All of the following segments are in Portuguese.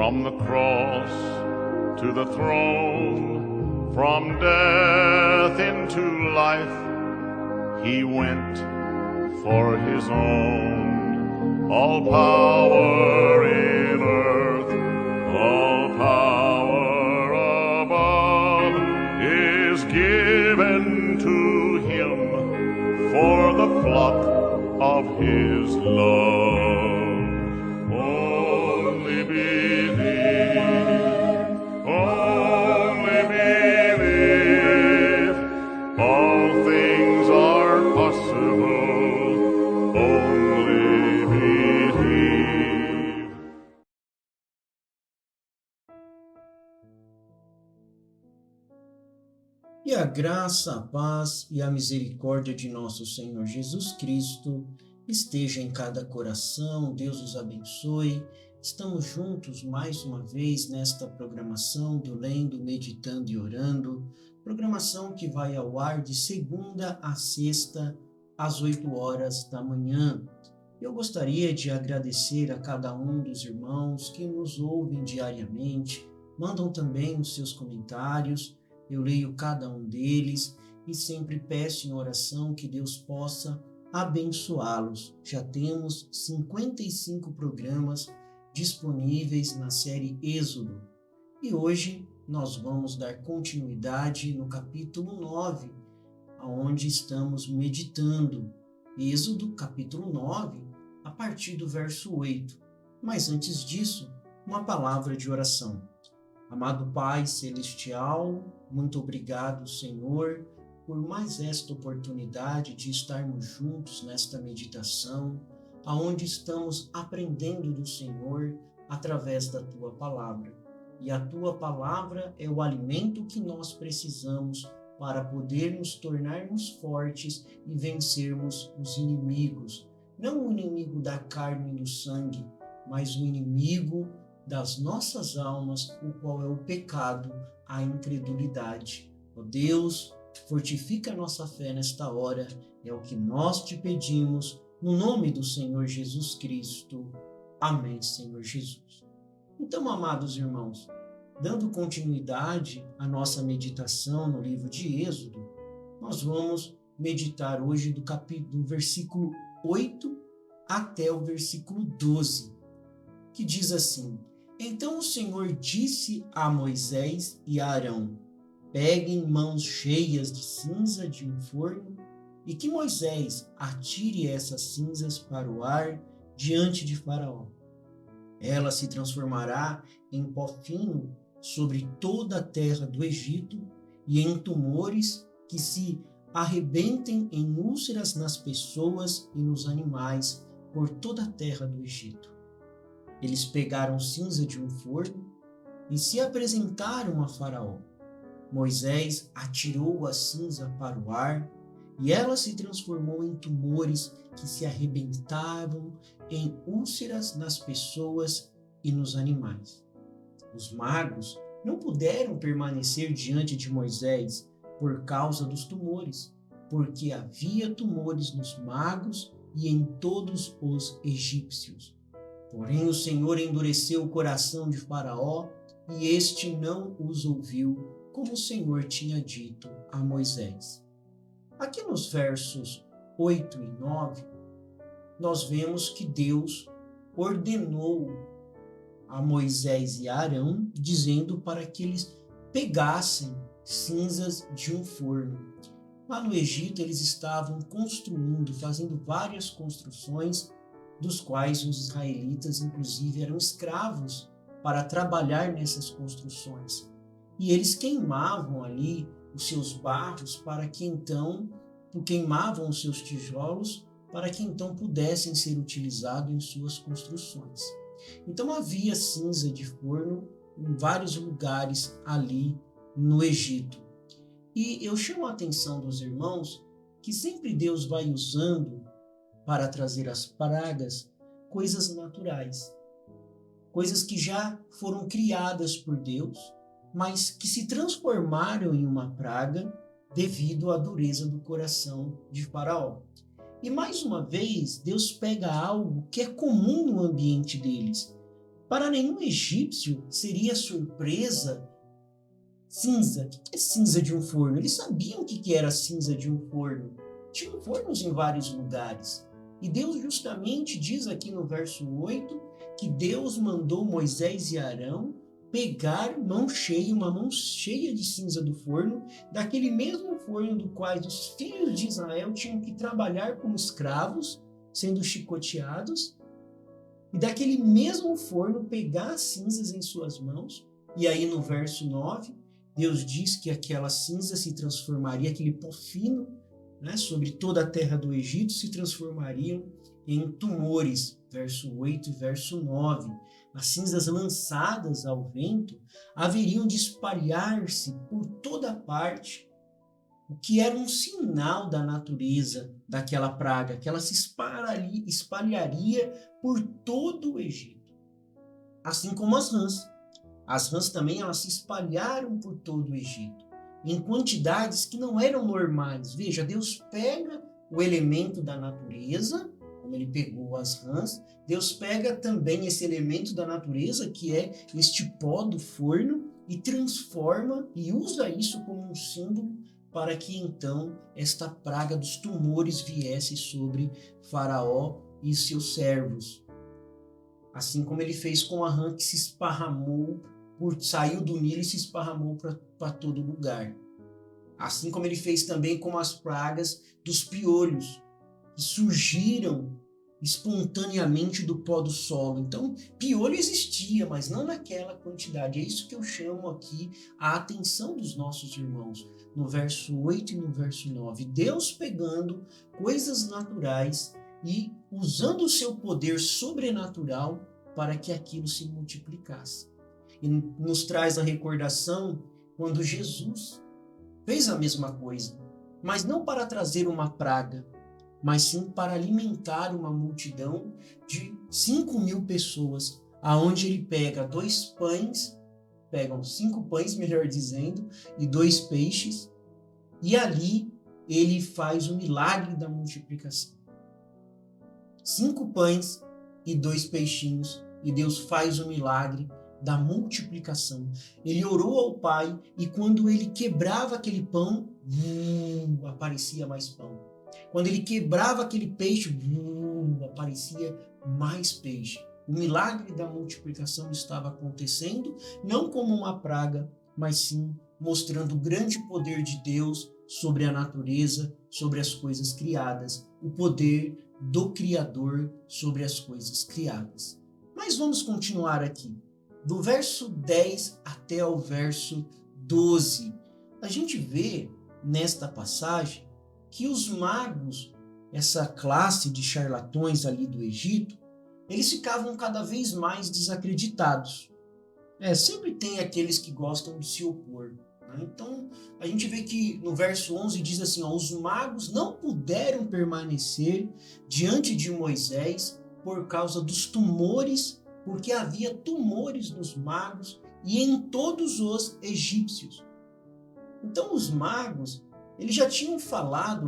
From the cross to the throne, from death into life, he went for his own. All power in earth, all power above is given to him for the flock of his love. Only believe, only believe, all things are possible, only believe. E a graça, a paz e a misericórdia de nosso Senhor Jesus Cristo esteja em cada coração. Deus os abençoe. Estamos juntos mais uma vez nesta programação do Lendo, Meditando e Orando, programação que vai ao ar de segunda a sexta, às 8 horas da manhã. Eu gostaria de agradecer a cada um dos irmãos que nos ouvem diariamente, mandam também os seus comentários. Eu leio cada um deles e sempre peço em oração que Deus possa abençoá-los. Já temos 55 programas disponíveis na série Êxodo. E hoje nós vamos dar continuidade no capítulo 9, onde estamos meditando. Êxodo, capítulo 9, a partir do verso 8. Mas antes disso, uma palavra de oração. Amado Pai Celestial, muito obrigado, Senhor, por mais esta oportunidade de estarmos juntos nesta meditação, aonde estamos aprendendo do Senhor através da Tua Palavra. E a Tua Palavra é o alimento que nós precisamos para poder nos tornarmos fortes e vencermos os inimigos. Não o inimigo da carne e do sangue, mas o inimigo das nossas almas, o qual é o pecado, a incredulidade. Ó Deus, fortifica a nossa fé nesta hora, é o que nós te pedimos, no nome do Senhor Jesus Cristo. Amém, Senhor Jesus. Então, amados irmãos, dando continuidade à nossa meditação no livro de Êxodo, nós vamos meditar hoje do versículo 8 até o versículo 12, que diz assim: Então o Senhor disse a Moisés e a Arão: Peguem mãos cheias de cinza de um forno, e que Moisés atire essas cinzas para o ar diante de Faraó. Ela se transformará em pó fino sobre toda a terra do Egito e em tumores que se arrebentem em úlceras nas pessoas e nos animais por toda a terra do Egito. Eles pegaram cinza de um forno e se apresentaram a Faraó. Moisés atirou a cinza para o ar e ela se transformou em tumores que se arrebentavam em úlceras nas pessoas e nos animais. Os magos não puderam permanecer diante de Moisés por causa dos tumores, porque havia tumores nos magos e em todos os egípcios. Porém o Senhor endureceu o coração de Faraó e este não os ouviu, como o Senhor tinha dito a Moisés. Aqui nos versos 8 e 9, nós vemos que Deus ordenou a Moisés e a Arão, dizendo para que eles pegassem cinzas de um forno. Lá no Egito eles estavam construindo, fazendo várias construções, dos quais os israelitas, inclusive, eram escravos para trabalhar nessas construções. E eles queimavam ali os seus barros para que então, queimavam os seus tijolos para que então pudessem ser utilizados em suas construções. Então havia cinza de forno em vários lugares ali no Egito. E eu chamo a atenção dos irmãos que sempre Deus vai usando para trazer as pragas, coisas naturais, coisas que já foram criadas por Deus, mas que se transformaram em uma praga devido à dureza do coração de Faraó. E mais uma vez, Deus pega algo que é comum no ambiente deles, Para nenhum egípcio seria surpresa cinza. O que é cinza de um forno? Eles sabiam o que era cinza de um forno. Tinham fornos em vários lugares. E Deus justamente diz aqui no verso 8 que Deus mandou Moisés e Arão pegar uma mão cheia de cinza do forno, daquele mesmo forno do qual os filhos de Israel tinham que trabalhar como escravos, sendo chicoteados, e daquele mesmo forno pegar as cinzas em suas mãos. E aí no verso 9, Deus diz que aquela cinza se transformaria, aquele pó fino, sobre toda a terra do Egito, se transformariam em tumores, verso 8 e verso 9. As cinzas lançadas ao vento haveriam de espalhar-se por toda parte, o que era um sinal da natureza daquela praga, que ela se espalharia por todo o Egito. Assim como as rãs. As rãs também elas se espalharam por todo o Egito, em quantidades que não eram normais. Veja, Deus pega o elemento da natureza, como ele pegou as rãs, Deus pega também esse elemento da natureza, que é este pó do forno, e transforma e usa isso como um símbolo para que então esta praga dos tumores viesse sobre Faraó e seus servos. Assim como ele fez com a rã que se esparramou, saiu do Nilo e se esparramou para todo lugar. Assim como ele fez também com as pragas dos piolhos, que surgiram espontaneamente do pó do solo. Então, piolho existia, mas não naquela quantidade. É isso que eu chamo aqui a atenção dos nossos irmãos. No verso 8 e no verso 9, Deus pegando coisas naturais e usando o seu poder sobrenatural para que aquilo se multiplicasse. E nos traz a recordação quando Jesus fez a mesma coisa, mas não para trazer uma praga, mas sim para alimentar uma multidão de 5.000 pessoas, aonde ele pega 5 pães, melhor dizendo, e 2 peixes, e ali ele faz o milagre da multiplicação. 5 pães e 2 peixinhos, e Deus faz o milagre da multiplicação. Ele orou ao Pai, e quando ele quebrava aquele pão, aparecia mais pão. Quando ele quebrava aquele peixe, aparecia mais peixe. O milagre da multiplicação estava acontecendo, não como uma praga, mas sim mostrando o grande poder de Deus sobre a natureza, sobre as coisas criadas, o poder do Criador sobre as coisas criadas. Mas vamos continuar aqui. Do verso 10 até o verso 12, a gente vê nesta passagem que os magos, essa classe de charlatões ali do Egito, eles ficavam cada vez mais desacreditados. Sempre tem aqueles que gostam de se opor. Então, a gente vê que no verso 11 diz assim, os magos não puderam permanecer diante de Moisés por causa dos tumores, porque havia tumores nos magos e em todos os egípcios. Então, os magos, eles já tinham falado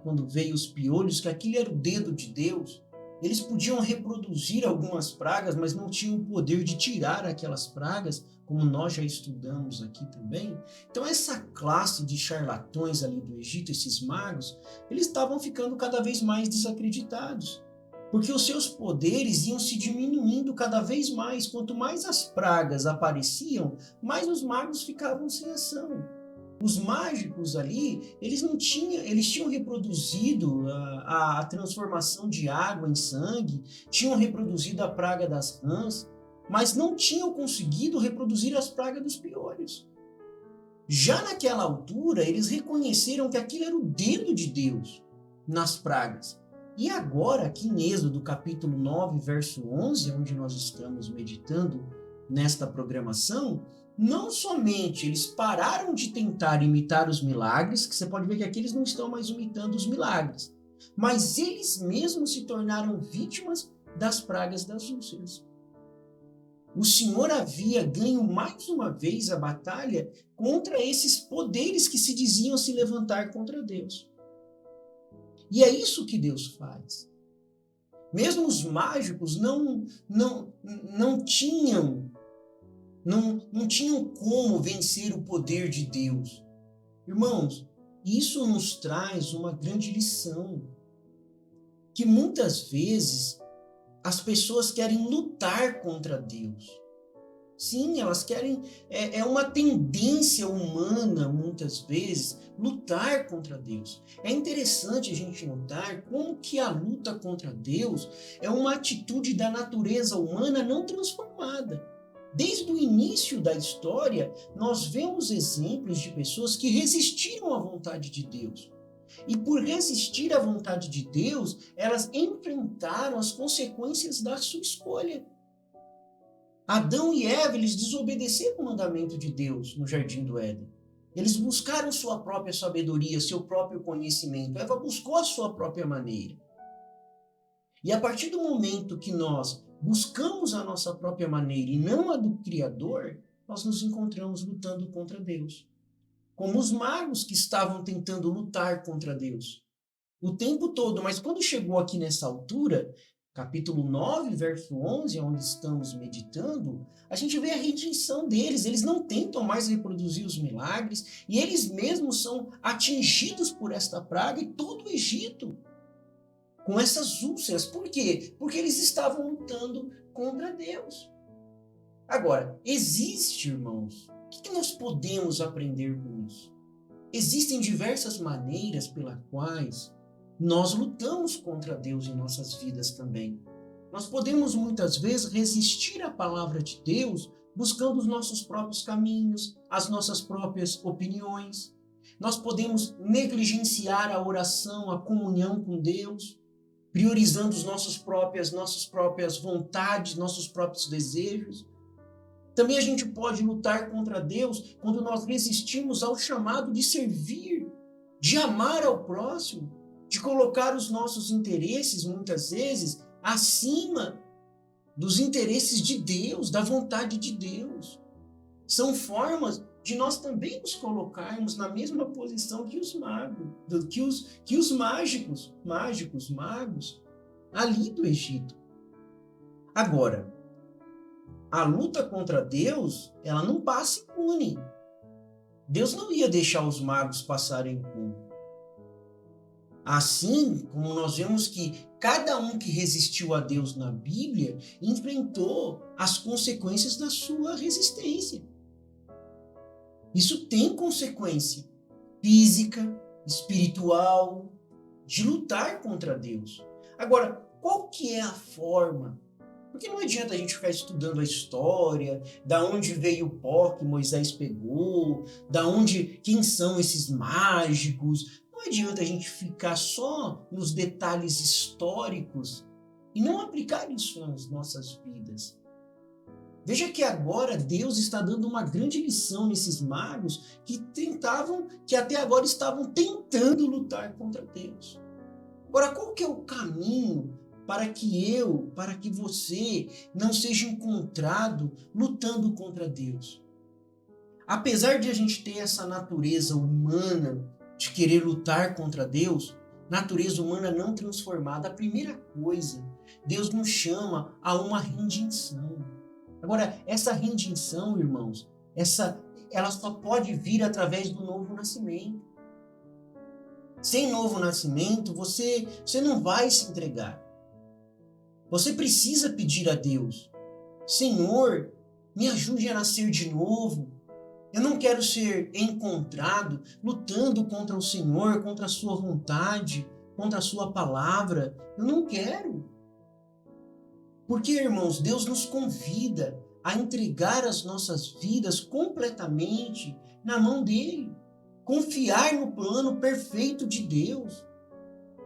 quando veio os piolhos, que aquilo era o dedo de Deus. Eles podiam reproduzir algumas pragas, mas não tinham o poder de tirar aquelas pragas, como nós já estudamos aqui também. Então essa classe de charlatões ali do Egito, esses magos, eles estavam ficando cada vez mais desacreditados, porque os seus poderes iam se diminuindo cada vez mais. Quanto mais as pragas apareciam, mais os magos ficavam sem ação. Os mágicos ali, eles tinham reproduzido a transformação de água em sangue, tinham reproduzido a praga das rãs, mas não tinham conseguido reproduzir as pragas dos piolhos. Já naquela altura, eles reconheceram que aquilo era o dedo de Deus nas pragas. E agora, aqui em Êxodo, capítulo 9, verso 11, onde nós estamos meditando nesta programação, não somente eles pararam de tentar imitar os milagres, que você pode ver que aqui eles não estão mais imitando os milagres, mas eles mesmos se tornaram vítimas das pragas das úlceras. O Senhor havia ganho mais uma vez a batalha contra esses poderes que se diziam se levantar contra Deus. E é isso que Deus faz. Mesmo os mágicos não tinham como vencer o poder de Deus. Irmãos, isso nos traz uma grande lição, que muitas vezes as pessoas querem lutar contra Deus. Sim, elas querem, é uma tendência humana, muitas vezes, lutar contra Deus. É interessante a gente notar como que a luta contra Deus é uma atitude da natureza humana não transformada. Desde o início da história, nós vemos exemplos de pessoas que resistiram à vontade de Deus. E por resistir à vontade de Deus, elas enfrentaram as consequências da sua escolha. Adão e Eva, eles desobedeceram o mandamento de Deus no Jardim do Éden. Eles buscaram sua própria sabedoria, seu próprio conhecimento. Eva buscou a sua própria maneira. E a partir do momento que nós buscamos a nossa própria maneira e não a do Criador, nós nos encontramos lutando contra Deus. Como os magos que estavam tentando lutar contra Deus o tempo todo. Mas quando chegou aqui nessa altura, capítulo 9, verso 11, onde estamos meditando, a gente vê a redenção deles. Eles não tentam mais reproduzir os milagres e eles mesmos são atingidos por esta praga e todo o Egito com essas úlceras. Por quê? Porque eles estavam lutando contra Deus. Agora, existe, irmãos, o que nós podemos aprender com isso? Existem diversas maneiras pelas quais nós lutamos contra Deus em nossas vidas também. Nós podemos muitas vezes resistir à palavra de Deus buscando os nossos próprios caminhos, as nossas próprias opiniões. Nós podemos negligenciar a oração, a comunhão com Deus, priorizando as nossas próprias vontades, nossos próprios desejos. Também a gente pode lutar contra Deus quando nós resistimos ao chamado de servir, de amar ao próximo, de colocar os nossos interesses, muitas vezes, acima dos interesses de Deus, da vontade de Deus. São formas de nós também nos colocarmos na mesma posição que os magos, que os mágicos, magos, ali do Egito. Agora, a luta contra Deus, ela não passa impune. Deus não ia deixar os magos passarem impune. Assim como nós vemos que cada um que resistiu a Deus na Bíblia enfrentou as consequências da sua resistência. Isso tem consequência física, espiritual, de lutar contra Deus. Agora, qual que é a forma? Porque não adianta a gente ficar estudando a história, da onde veio o pó que Moisés pegou, quem são esses mágicos. Não adianta a gente ficar só nos detalhes históricos e não aplicar isso nas nossas vidas. Veja que agora Deus está dando uma grande lição nesses magos que até agora estavam tentando lutar contra Deus. Agora, qual que é o caminho para que você não seja encontrado lutando contra Deus? Apesar de a gente ter essa natureza humana de querer lutar contra Deus, natureza humana não transformada, a primeira coisa, Deus nos chama a uma redenção. Agora, essa redenção, irmãos, ela só pode vir através do novo nascimento. Sem novo nascimento, você não vai se entregar. Você precisa pedir a Deus: Senhor, me ajude a nascer de novo. Eu não quero ser encontrado lutando contra o Senhor, contra a sua vontade, contra a sua palavra. Eu não quero. Porque, irmãos, Deus nos convida a entregar as nossas vidas completamente na mão dele. Confiar no plano perfeito de Deus.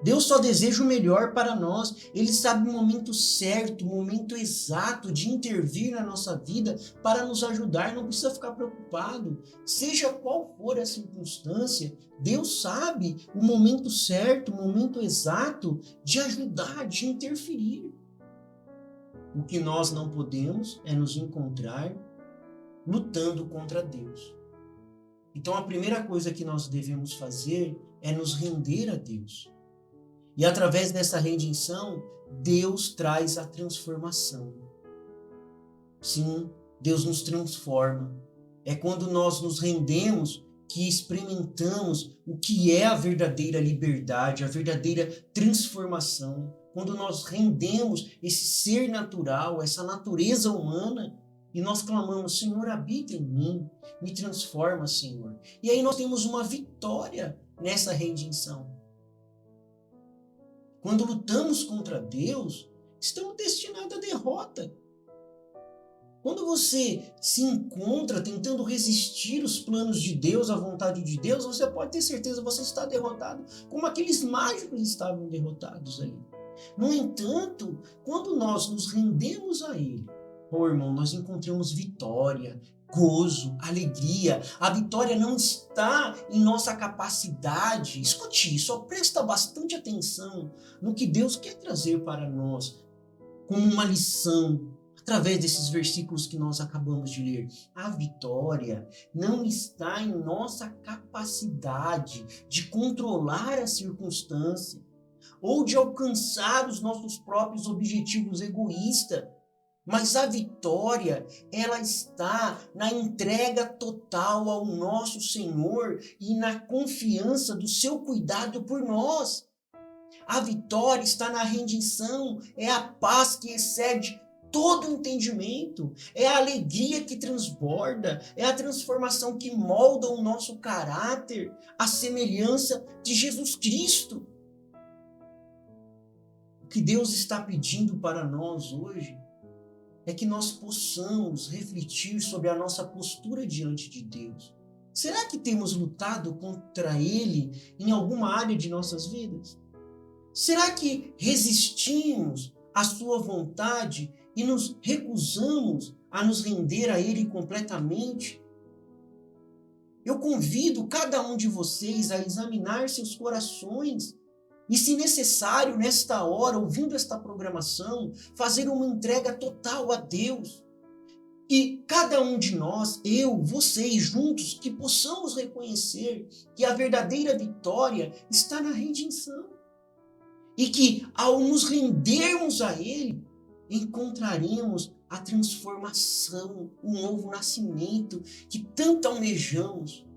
Deus só deseja o melhor para nós. Ele sabe o momento certo, o momento exato de intervir na nossa vida para nos ajudar. Não precisa ficar preocupado. Seja qual for a circunstância, Deus sabe o momento certo, o momento exato de ajudar, de interferir. O que nós não podemos é nos encontrar lutando contra Deus. Então a primeira coisa que nós devemos fazer é nos render a Deus. E através dessa redenção, Deus traz a transformação. Sim, Deus nos transforma. É quando nós nos rendemos que experimentamos o que é a verdadeira liberdade, a verdadeira transformação. Quando nós rendemos esse ser natural, essa natureza humana, e nós clamamos, Senhor, habita em mim, me transforma, Senhor. E aí nós temos uma vitória nessa redenção. Quando lutamos contra Deus, estamos destinados à derrota. Quando você se encontra tentando resistir os planos de Deus, à vontade de Deus, você pode ter certeza que você está derrotado, como aqueles mágicos estavam derrotados ali. No entanto, quando nós nos rendemos a Ele, irmão, nós encontramos vitória, gozo, alegria. A vitória não está em nossa capacidade. Escute, só presta bastante atenção no que Deus quer trazer para nós como uma lição, através desses versículos que nós acabamos de ler. A vitória não está em nossa capacidade de controlar a circunstância ou de alcançar os nossos próprios objetivos egoístas. Mas a vitória, ela está na entrega total ao nosso Senhor e na confiança do seu cuidado por nós. A vitória está na rendição, é a paz que excede todo entendimento, é a alegria que transborda, é a transformação que molda o nosso caráter, a semelhança de Jesus Cristo. O que Deus está pedindo para nós hoje é que nós possamos refletir sobre a nossa postura diante de Deus. Será que temos lutado contra Ele em alguma área de nossas vidas? Será que resistimos à sua vontade e nos recusamos a nos render a Ele completamente? Eu convido cada um de vocês a examinar seus corações e, se necessário, nesta hora, ouvindo esta programação, fazer uma entrega total a Deus. Que cada um de nós, eu, vocês, juntos, que possamos reconhecer que a verdadeira vitória está na redenção. E que, ao nos rendermos a Ele, encontraremos a transformação, o novo nascimento que tanto almejamos.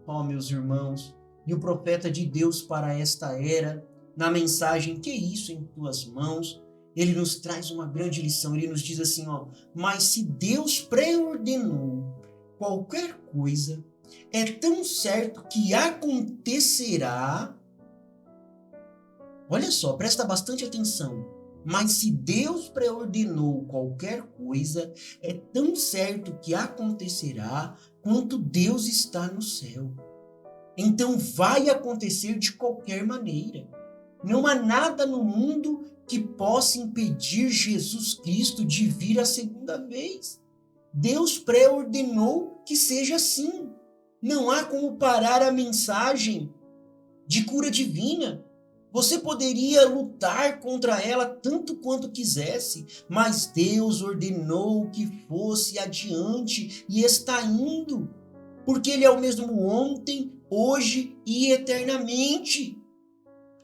Ó, meus irmãos, e o profeta de Deus para esta era, na mensagem Que Isso em Tuas Mãos, ele nos traz uma grande lição. Ele nos diz assim, mas se Deus preordenou qualquer coisa, é tão certo que acontecerá. Olha só, presta bastante atenção. Mas se Deus preordenou qualquer coisa, é tão certo que acontecerá quanto Deus está no céu. Então vai acontecer de qualquer maneira. Não há nada no mundo que possa impedir Jesus Cristo de vir a segunda vez. Deus preordenou que seja assim. Não há como parar a mensagem de cura divina. Você poderia lutar contra ela tanto quanto quisesse, mas Deus ordenou que fosse adiante e está indo, porque Ele é o mesmo ontem, hoje e eternamente.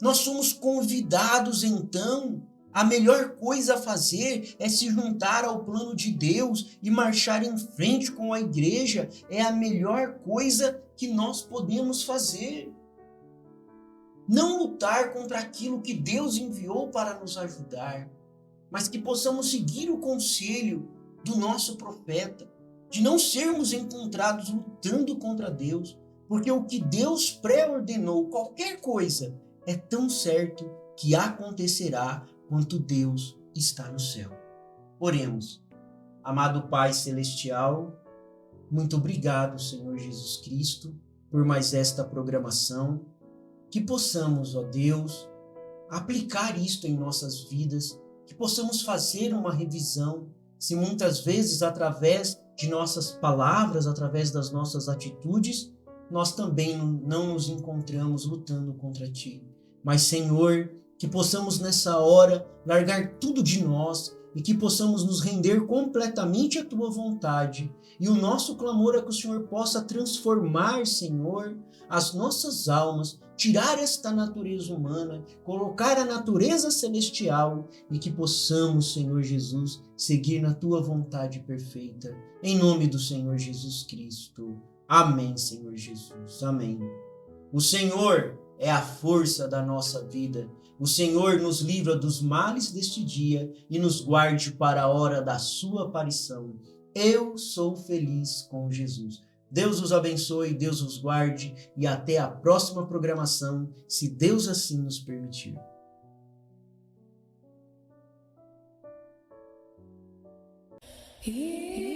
Nós somos convidados, então, a melhor coisa a fazer é se juntar ao plano de Deus e marchar em frente com a igreja. É a melhor coisa que nós podemos fazer. Não lutar contra aquilo que Deus enviou para nos ajudar, mas que possamos seguir o conselho do nosso profeta, de não sermos encontrados lutando contra Deus, porque o que Deus pré-ordenou, qualquer coisa, é tão certo que acontecerá quanto Deus está no céu. Oremos. Amado Pai Celestial, muito obrigado, Senhor Jesus Cristo, por mais esta programação, que possamos, ó Deus, aplicar isto em nossas vidas, que possamos fazer uma revisão, se muitas vezes através de nossas palavras, através das nossas atitudes, nós também não nos encontramos lutando contra Ti. Mas, Senhor, que possamos nessa hora largar tudo de nós e que possamos nos render completamente à Tua vontade. E o nosso clamor é que o Senhor possa transformar, Senhor, as nossas almas, tirar esta natureza humana, colocar a natureza celestial e que possamos, Senhor Jesus, seguir na Tua vontade perfeita. Em nome do Senhor Jesus Cristo. Amém, Senhor Jesus. Amém. O Senhor é a força da nossa vida. O Senhor nos livra dos males deste dia e nos guarde para a hora da sua aparição. Eu sou feliz com Jesus. Deus os abençoe, Deus os guarde e até a próxima programação, se Deus assim nos permitir. He